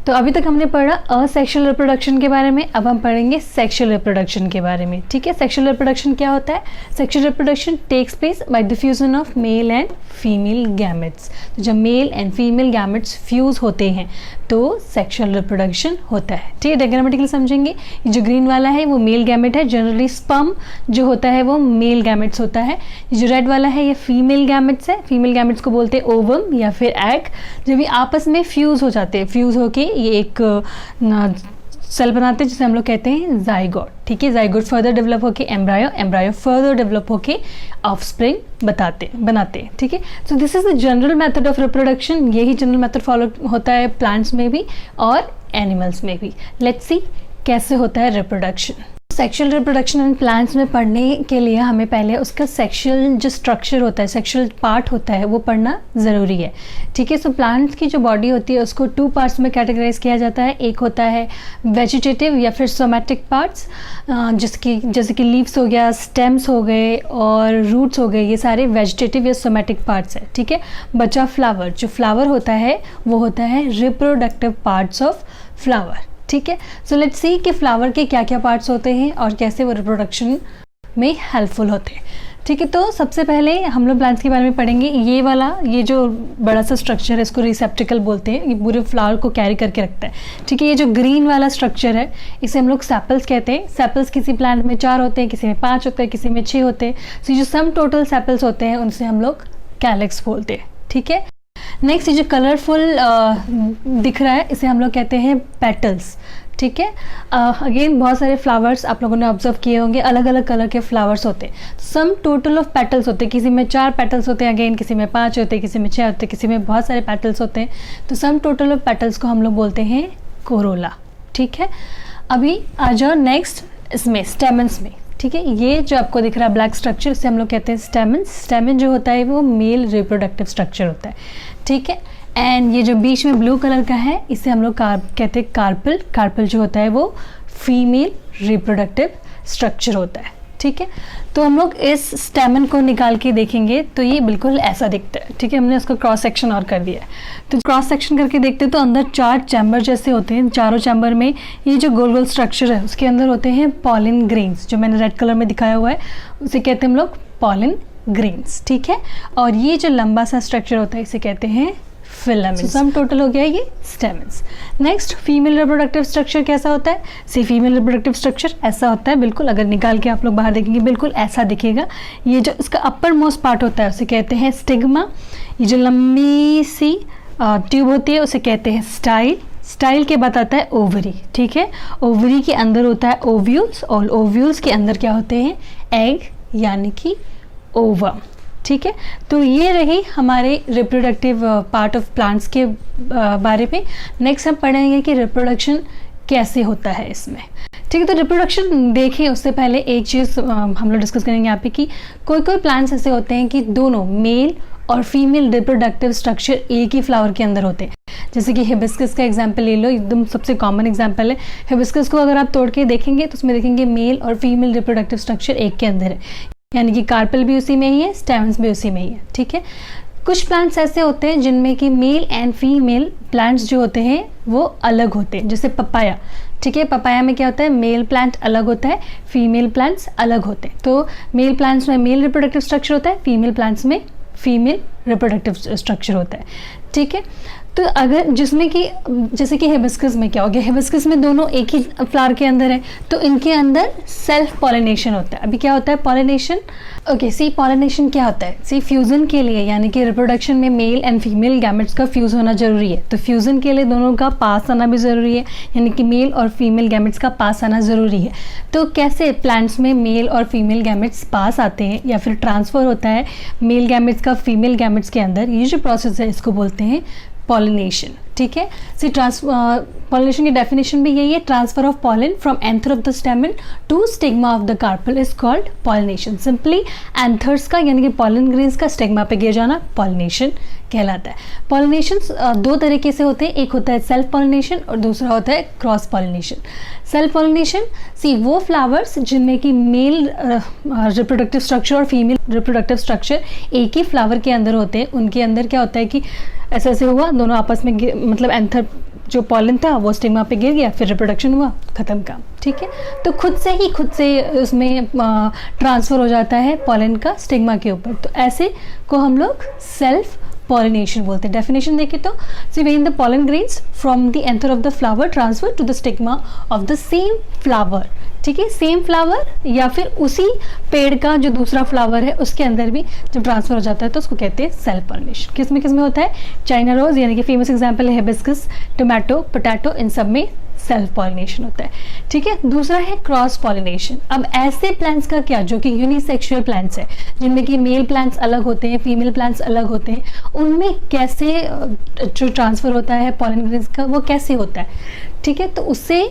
तो अभी तक हमने पढ़ा असेक्सुअल रिप्रोडक्शन के बारे में, अब हम पढ़ेंगे सेक्सुअल रिप्रोडक्शन के बारे में। ठीक है, सेक्सुअल रिप्रोडक्शन क्या होता है? Sexual reproduction takes place by the fusion of male and female gametes. तो जब male and female gametes fuse होते हैं तो सेक्सुअल रिप्रोडक्शन होता है। ठीक है, डायग्रामेटिकली समझेंगे। ये जो ग्रीन वाला है वो मेल गैमेट है, जनरली स्पर्म जो होता है वो मेल गैमेट्स होता है। ये जो रेड वाला है ये फीमेल गैमेट्स है, फीमेल गैमेट्स को बोलते हैं ओवम या फिर एग। जब ये आपस में फ्यूज हो जाते हैं, फ्यूज होके ये एक सेल बनाते हैं जिसे हम लोग कहते हैं जाइगोट। ठीक है, जाइगोट फर्दर डेवलप होके एम्ब्रायो, एम्ब्रायो फर्दर डेवलप होके ऑफस्प्रिंग बनाते हैं। ठीक है, so this is the general method of reproduction. यही जनरल मेथड फॉलो होता है प्लांट्स में भी और एनिमल्स में भी। लेट्स सी कैसे होता है reproduction. Sexual reproduction in plants में पढ़ने के लिए हमें पहले उसका सेक्सुअल जो स्ट्रक्चर होता है, सेक्सुअल पार्ट होता है वो पढ़ना ज़रूरी है। ठीक है, सो प्लांट्स की जो बॉडी होती है उसको 2 पार्ट्स में कैटेगराइज किया जाता है। एक होता है वेजिटेटिव या फिर सोमैटिक पार्ट्स, जैसे कि लीव्स हो गया, स्टेम्स हो गए और रूट्स हो गए, ये सारे वेजिटेटिव या सोमैटिक पार्ट्स है। ठीक है, बचा फ्लावर। जो फ्लावर होता है वो होता है रिप्रोडक्टिव पार्ट्स ऑफ फ्लावर। ठीक है, सो लेट्स सी कि फ्लावर के क्या क्या पार्ट्स होते हैं और कैसे वो रिप्रोडक्शन में हेल्पफुल होते हैं। ठीक है, तो सबसे पहले हम लोग प्लांट्स के बारे में पढ़ेंगे। ये जो बड़ा सा स्ट्रक्चर है इसको रिसेप्टिकल बोलते हैं, ये पूरे फ्लावर को कैरी करके रखता है। ठीक है, ये जो ग्रीन वाला स्ट्रक्चर है इसे हम लोग सेपल्स कहते हैं। सेपल्स किसी प्लांट में 4 होते हैं, किसी में 5 होते हैं, किसी में 6 होते हैं। सो जो सम टोटल सेपल्स होते हैं उनसे हम लोग कैलिक्स बोलते हैं। ठीक है, नेक्स्ट ये जो कलरफुल दिख रहा है इसे हम लोग कहते हैं पेटल्स। ठीक है, अगेन बहुत सारे फ्लावर्स आप लोगों ने ऑब्जर्व किए होंगे, अलग अलग कलर के फ्लावर्स होते हैं। सम टोटल ऑफ पेटल्स होते हैं, किसी में 4 पेटल्स होते हैं, अगेन किसी में 5 होते हैं, किसी में 6 होते हैं, किसी में बहुत सारे पेटल्स होते हैं। तो सम टोटल ऑफ पेटल्स को हम लोग बोलते हैं कोरोला। ठीक है, अभी आ जाओ नेक्स्ट इसमें स्टेमन्स में। ठीक है, ये जो आपको दिख रहा है ब्लैक स्ट्रक्चर इसे हम लोग कहते हैं स्टेमन। स्टेमन जो होता है वो मेल रिप्रोडक्टिव स्ट्रक्चर होता है। ठीक है, एंड ये जो बीच में ब्लू कलर का है इसे हम लोग कहते हैं कार्पल। कार्पल जो होता है वो फीमेल रिप्रोडक्टिव स्ट्रक्चर होता है। ठीक है, तो हम लोग इस स्टेमन को निकाल के देखेंगे तो ये बिल्कुल ऐसा दिखता है। ठीक है, हमने उसको क्रॉस सेक्शन और कर दिया है। तो क्रॉस सेक्शन करके देखते हैं तो अंदर 4 चैम्बर जैसे होते हैं। चारों चैम्बर में ये जो गोल गोल स्ट्रक्चर है उसके अंदर होते हैं पॉलिन ग्रेन्स, जो मैंने रेड कलर में दिखाया हुआ है उसे कहते हैं हम लोग पॉलिन ग्रेन्स। ठीक है, और ये जो लंबा सा स्ट्रक्चर होता है इसे कहते हैं फिलामेंट्स। सम टोटल हो गया ये stamens. Next female reproductive structure कैसा होता है? फीमेल रिप्रोडक्टिव स्ट्रक्चर ऐसा होता है, बिल्कुल अगर निकाल के आप लोग बाहर देखेंगे बिल्कुल ऐसा दिखेगा। ये जो इसका अपर मोस्ट पार्ट होता है उसे कहते हैं स्टिग्मा। ये जो लंबी सी ट्यूब होती है उसे कहते हैं स्टाइल। स्टाइल के बाद आता है ओवरी। ठीक है, ओवरी के अंदर होता है ओव्यूल्स और ओव्यूल्स के अंदर क्या होते हैं? एग यानी कि ओवम। ठीक है, तो ये रही हमारे रिप्रोडक्टिव पार्ट ऑफ प्लांट्स के बारे में। नेक्स्ट हम पढ़ेंगे कि रिप्रोडक्शन कैसे होता है इसमें। ठीक है, तो रिप्रोडक्शन देखें उससे पहले एक चीज़ हम लोग डिस्कस करेंगे यहाँ पे कि कोई प्लांट्स ऐसे होते हैं कि दोनों मेल और फीमेल रिप्रोडक्टिव स्ट्रक्चर एक ही फ्लावर के अंदर होते हैं। जैसे कि हिबिस्कस का एग्जाम्पल ले लो, एकदम सबसे कॉमन एग्जाम्पल है। हिबिस्कस को अगर आप तोड़ के देखेंगे तो उसमें देखेंगे मेल और फीमेल रिप्रोडक्टिव स्ट्रक्चर एक के अंदर है, यानी कि कार्पल भी उसी में ही है, स्टेमन्स भी उसी में ही है। ठीक है, कुछ प्लांट्स ऐसे होते हैं जिनमें कि मेल एंड फीमेल प्लांट्स जो होते हैं वो अलग होते हैं, जैसे पपाया। ठीक है, पपाया में क्या होता है? मेल प्लांट अलग होता है, फीमेल प्लांट्स अलग होते हैं। तो मेल प्लांट्स में मेल रिप्रोडक्टिव स्ट्रक्चर होता है, फीमेल प्लांट्स में फीमेल रिप्रोडक्टिव स्ट्रक्चर होता है। ठीक है, तो अगर जिसमें कि जैसे कि हिबिस्कस में क्या हो गया, हिबिस्कस में दोनों एक ही फ्लावर के अंदर है तो इनके अंदर सेल्फ पॉलिनेशन होता है। अभी क्या होता है? पॉलिनेशन। ओके, सी पॉलिनेशन क्या होता है? सी फ्यूजन के लिए, यानी कि रिप्रोडक्शन में मेल एंड फीमेल गैमेट्स का फ्यूज होना जरूरी है। तो फ्यूजन के लिए दोनों का पास आना भी ज़रूरी है, यानी कि मेल और फीमेल गैमेट्स का पास आना ज़रूरी है। तो कैसे प्लांट्स में मेल और फीमेल गैमेट्स पास आते हैं या फिर ट्रांसफ़र होता है मेल गैमेट्स का फीमेल गैमेट्स के अंदर, ये जो प्रोसेस है इसको बोलते हैं पॉलिनेशन। ठीक है, सी पॉलिनेशन की डेफिनेशन भी यही है, transfer of pollen from anther of the stamen to stigma of the carpel is called pollination. Simply anthers का यानी कि पॉलन ग्रेन्स का स्टिग्मा पे गिर जाना पॉलिनेशन कहलाता है। पॉलिनेशन 2 तरीके से होते हैं, एक होता है सेल्फ पॉलिनेशन और दूसरा होता है क्रॉस पॉलिनेशन। सेल्फ पॉलिनेशन सी वो फ्लावर्स जिनमें कि मेल रिप्रोडक्टिव स्ट्रक्चर और फीमेल रिप्रोडक्टिव स्ट्रक्चर एक ही फ्लावर के अंदर होते हैं, उनके अंदर क्या होता है कि ऐसे ऐसे हुआ, दोनों आपस में मतलब एंथर जो पॉलन था वो स्टिग्मा पे गिर गया, फिर रिप्रोडक्शन हुआ, ख़त्म काम। ठीक है, तो खुद से उसमें ट्रांसफ़र हो जाता है पॉलन का स्टिग्मा के ऊपर। तो ऐसे को हम लोग सेल्फ पॉलिनेशन बोलते हैं। डेफिनेशन देखें तो when the pollen grains from the anther of the flower transfer to the stigma of the same flower. ठीक है, सेम फ्लावर या फिर उसी पेड़ का जो दूसरा फ्लावर है उसके अंदर भी जब ट्रांसफर हो जाता है तो उसको कहते हैं सेल्फ पॉलिनेशन। किस में होता है? चाइना रोज यानी कि फेमस एग्जांपल है हिबिस्कस, टोमेटो, पोटैटो, इन सब में सेल्फ पॉलिनेशन होता है। ठीक है, दूसरा है क्रॉस पॉलिनेशन। अब ऐसे प्लांट्स का क्या जो कि यूनिसेक्सुअल प्लांट्स है, जिनमें कि मेल प्लांट्स अलग होते हैं, फीमेल प्लांट्स अलग होते हैं, उनमें कैसे जो ट्रांसफर होता है पॉलन ग्रेन्स का वो कैसे होता है? ठीक है, तो उससे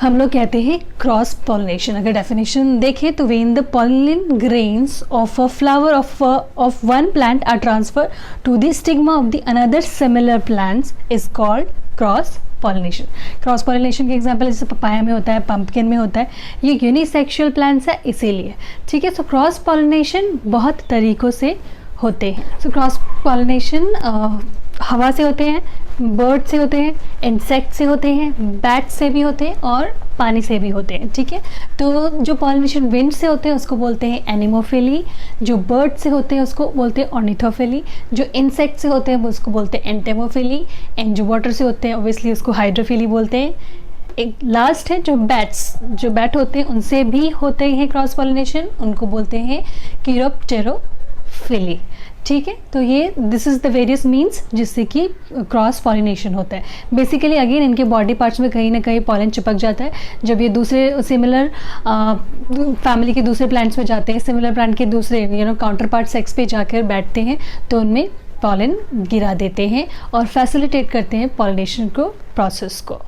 हम लोग कहते हैं क्रॉस पॉलिनेशन। अगर डेफिनेशन देखें तो when the pollen grains of a flower of one plant are transfer to the stigma of the another similar plants is called cross pollination. Cross pollination के एग्जांपल जैसे पपाया में होता है, pumpkin में होता है, ये यूनिसेक्सुअल प्लांट्स है इसीलिए। ठीक है, सो क्रॉस पॉलिनेशन बहुत तरीक़ों से होते हैं। सो क्रॉस पॉलिनेशन हवा से होते हैं, बर्ड से होते हैं, इंसेक्ट से होते हैं, बैट से भी होते हैं और पानी से भी होते हैं। ठीक है, तो जो पॉलिनेशन विंड से होते हैं उसको बोलते हैं एनिमोफिली, जो बर्ड से होते हैं उसको बोलते हैं ऑर्निथोफिली, जो इंसेक्ट से होते हैं वो उसको बोलते हैं एंटेमोफिली, एंड जो वाटर से होते हैं ऑब्वियसली उसको हाइड्रोफिली बोलते हैं। एक लास्ट है जो बैट होते हैं उनसे भी होते हैं क्रॉस पॉलिनेशन, उनको बोलते हैं कीरोप्टेरोफिली। ठीक है, तो ये this is the various means जिससे कि क्रॉस पॉलिनेशन होता है। बेसिकली अगेन इनके बॉडी पार्ट्स में कहीं ना कहीं पॉलन चिपक जाता है। जब ये दूसरे सिमिलर फैमिली के दूसरे प्लांट्स में जाते हैं, सिमिलर प्लांट के दूसरे काउंटर पार्ट सेक्स पे जाकर बैठते हैं तो उनमें पॉलन गिरा देते हैं और फैसिलिटेट करते हैं पॉलिनेशन को, प्रोसेस को।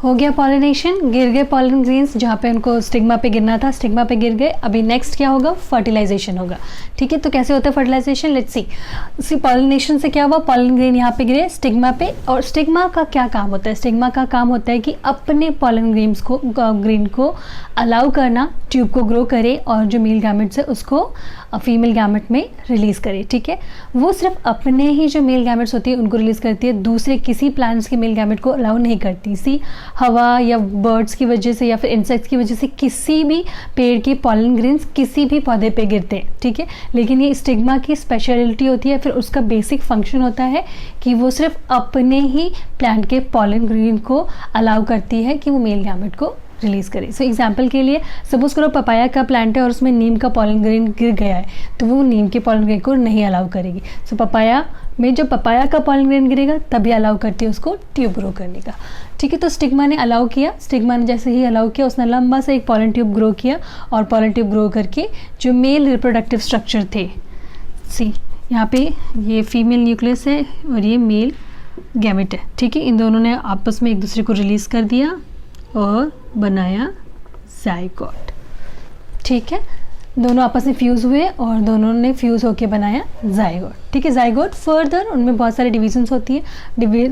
हो गया पॉलिनेशन, गिर गए पॉलन ग्रेन्स जहाँ पे उनको स्टिग्मा पे गिरना था, स्टिग्मा पे गिर गए। अभी नेक्स्ट क्या होगा? फर्टिलाइजेशन होगा। ठीक है, तो कैसे होता है फर्टिलाइजेशन? लेट्स सी पॉलिनेशन से क्या हुआ, पॉलन ग्रेन यहाँ पे गिरे स्टिग्मा पे, और स्टिग्मा का क्या काम होता है? स्टिग्मा का काम होता है कि अपने पॉलन ग्रेन को अलाउ करना, ट्यूब को ग्रो करे और जो मेल गैमेट्स है उसको फीमेल गैमेट में रिलीज़ करे। ठीक है, वो सिर्फ अपने ही जो मेल गैमेट्स होती है उनको रिलीज़ करती है, दूसरे किसी प्लांट्स के मेल गैमेट को अलाउ नहीं करती। सी हवा या बर्ड्स की वजह से या फिर इंसेक्ट्स की वजह से किसी भी पेड़ के पॉलन ग्रेन्स किसी भी पौधे पे गिरते हैं। ठीक है, लेकिन ये स्टिग्मा की स्पेशलिटी होती है, फिर उसका बेसिक फंक्शन होता है कि वो सिर्फ अपने ही प्लांट के पॉलन ग्रेन को अलाउ करती है कि वो मेल गैमेट को रिलीज़ करे। सो एग्जाम्पल के लिए सपोज करो पपाया का प्लांट है और उसमें नीम का पॉलन ग्रेन गिर गया है, तो वो नीम के पॉलन ग्रेन को नहीं अलाउ करेगी। सो पपाया में जब पपाया का पॉलन ग्रेन गिरेगा तभी अलाउ करती है उसको ट्यूब ग्रो करने का। ठीक है, तो स्टिग्मा ने अलाउ किया, स्टिग्मा ने जैसे ही अलाउ किया उसने लंबा सा एक पॉलन ट्यूब ग्रो किया और पॉलन ट्यूब ग्रो करके जो मेल रिप्रोडक्टिव स्ट्रक्चर थे, सी यहाँ पे ये फीमेल न्यूक्लियस है और ये मेल गैमेट है। ठीक है, इन दोनों ने आपस में एक दूसरे को रिलीज़ कर दिया और बनाया जाइगोट। ठीक है, दोनों आपस में फ्यूज़ हुए और दोनों ने फ्यूज़ होके बनाया जाइगोट। ठीक है, जाइगोट फर्दर उनमें बहुत सारी डिविजन्स होती है,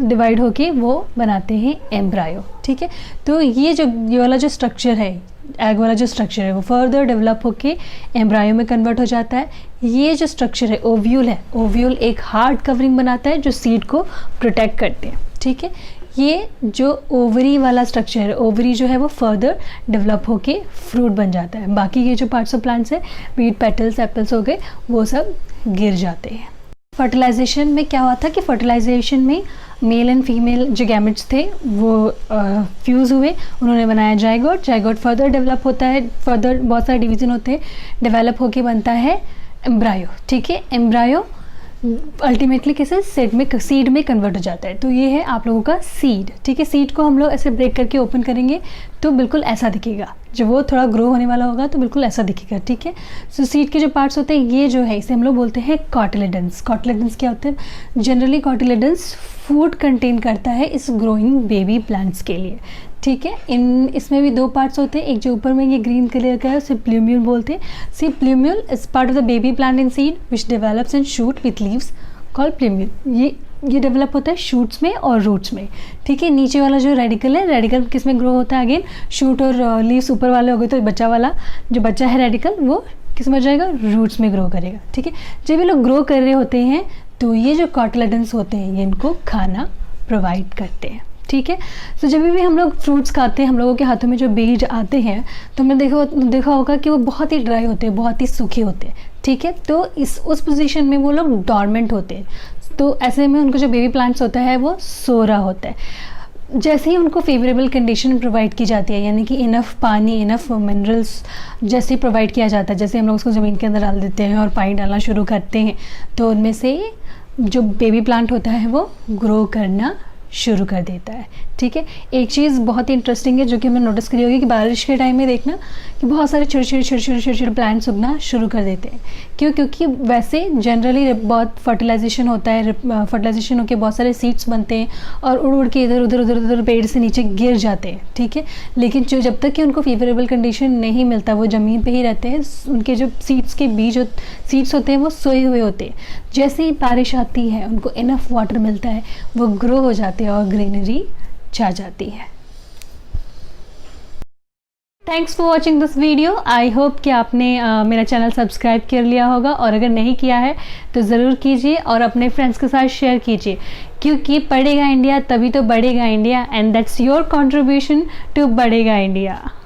डिवाइड होके वो बनाते हैं एम्ब्रायो। ठीक है, तो ये वाला जो स्ट्रक्चर है, एग वाला जो स्ट्रक्चर है वो फर्दर डेवलप होके एम्ब्रायो में कन्वर्ट हो जाता है। ये जो स्ट्रक्चर है ओव्यूल है, ओव्यूल एक हार्ड कवरिंग बनाता है जो सीड को प्रोटेक्ट करते हैं। ठीक है, ये जो ओवरी वाला स्ट्रक्चर है, ओवरी जो है वो फर्दर डेवलप होके फ्रूट बन जाता है। बाकी ये जो पार्ट्स ऑफ प्लांट्स है, बीट, पेटल्स, एप्पल्स हो गए, वो सब गिर जाते हैं। फर्टिलाइजेशन में क्या हुआ था कि फर्टिलाइजेशन में मेल एंड फीमेल जो गैमेट्स थे वो फ्यूज़ हुए, उन्होंने बनाया जाइगोट। जाइगोट फर्दर डेवलप होता है, फर्दर बहुत सारे डिवीज़न होते हैं, डेवलप होके बनता है एम्ब्रायो। ठीक है, एम्ब्रायो अल्टीमेटली किसी सीड में कन्वर्ट हो जाता है। तो ये है आप लोगों का सीड। ठीक है, सीड को हम लोग ऐसे ब्रेक करके ओपन करेंगे तो बिल्कुल ऐसा दिखेगा, जब वो थोड़ा ग्रो होने वाला होगा तो बिल्कुल ऐसा दिखेगा। ठीक है, सो सीड के जो पार्ट्स होते हैं ये जो है इसे हम लोग बोलते हैं कॉटिलेडन्स। कॉटिलेडन्स क्या होते हैं? जनरली कॉटिलेडन्स फूड कंटेन करता है इस ग्रोइंग बेबी प्लांट्स के लिए। ठीक है, इसमें भी दो पार्ट्स होते हैं, एक जो ऊपर में ये ग्रीन कलर का है उसे प्लूम्यूल बोलते हैं। See plumule is part of the baby plant in seed which develops and shoot with leaves called plumule. ये डेवलप होता है शूट्स में और रूट्स में। ठीक है, नीचे वाला जो रेडिकल है, रेडिकल किस में ग्रो होता है? अगेन शूट और लीव्स ऊपर वाले हो गए तो बच्चा वाला जो बच्चा है रेडिकल वो किस में जाएगा? रूट्स में ग्रो करेगा। ठीक है, जब ये लोग ग्रो कर रहे होते हैं तो ये जो कॉटिलेडन्स होते हैं ये इनको खाना प्रोवाइड करते हैं। ठीक है। तो जब भी हम लोग फ्रूट्स खाते हैं, हम लोगों के हाथों में जो बीज आते हैं तो हमने देखा होगा कि वो बहुत ही ड्राई होते हैं, बहुत ही सूखे होते हैं, ठीक है। तो उस पोजीशन में वो लोग डॉर्मेंट होते हैं। तो ऐसे में उनको जो बेबी प्लांट्स होता है वो सो रहा होता है। जैसे ही उनको फेवरेबल कंडीशन प्रोवाइड की जाती है, यानी कि इनफ पानी, इनफ मिनरल्स जैसे प्रोवाइड किया जाता है, जैसे हम लोग उसको ज़मीन के अंदर डाल देते हैं और पानी डालना शुरू करते हैं, तो उनमें से जो बेबी प्लांट होता है वो ग्रो करना शुरू कर देता है, ठीक है। एक चीज़ बहुत ही इंटरेस्टिंग है जो कि हमने नोटिस करी होगी कि बारिश के टाइम में देखना कि बहुत सारे छोटे प्लांट्स उगना शुरू कर देते हैं। क्योंकि वैसे जनरली बहुत फर्टिलाइजेशन होता है, फर्टिलाइजेशन होकर बहुत सारे सीड्स बनते हैं और उड़ के इधर उधर पेड़ से नीचे गिर जाते हैं, ठीक है। लेकिन जो जब तक कि उनको फेवरेबल कंडीशन नहीं मिलता, वो ज़मीन पर ही रहते हैं, उनके जो सीड्स के बीज सीड्स होते हैं वो सोए हुए होते हैं। जैसे ही बारिश आती है, उनको इनफ वाटर मिलता है, वो ग्रो हो जाते हैं और ग्रीनरी छा जाती है। Thanks for watching this video. I hope कि आपने मेरा चैनल सब्सक्राइब कर लिया होगा, और अगर नहीं किया है तो ज़रूर कीजिए और अपने फ्रेंड्स के साथ शेयर कीजिए, क्योंकि पढ़ेगा इंडिया तभी तो बढ़ेगा India, and that's your contribution to बढ़ेगा इंडिया।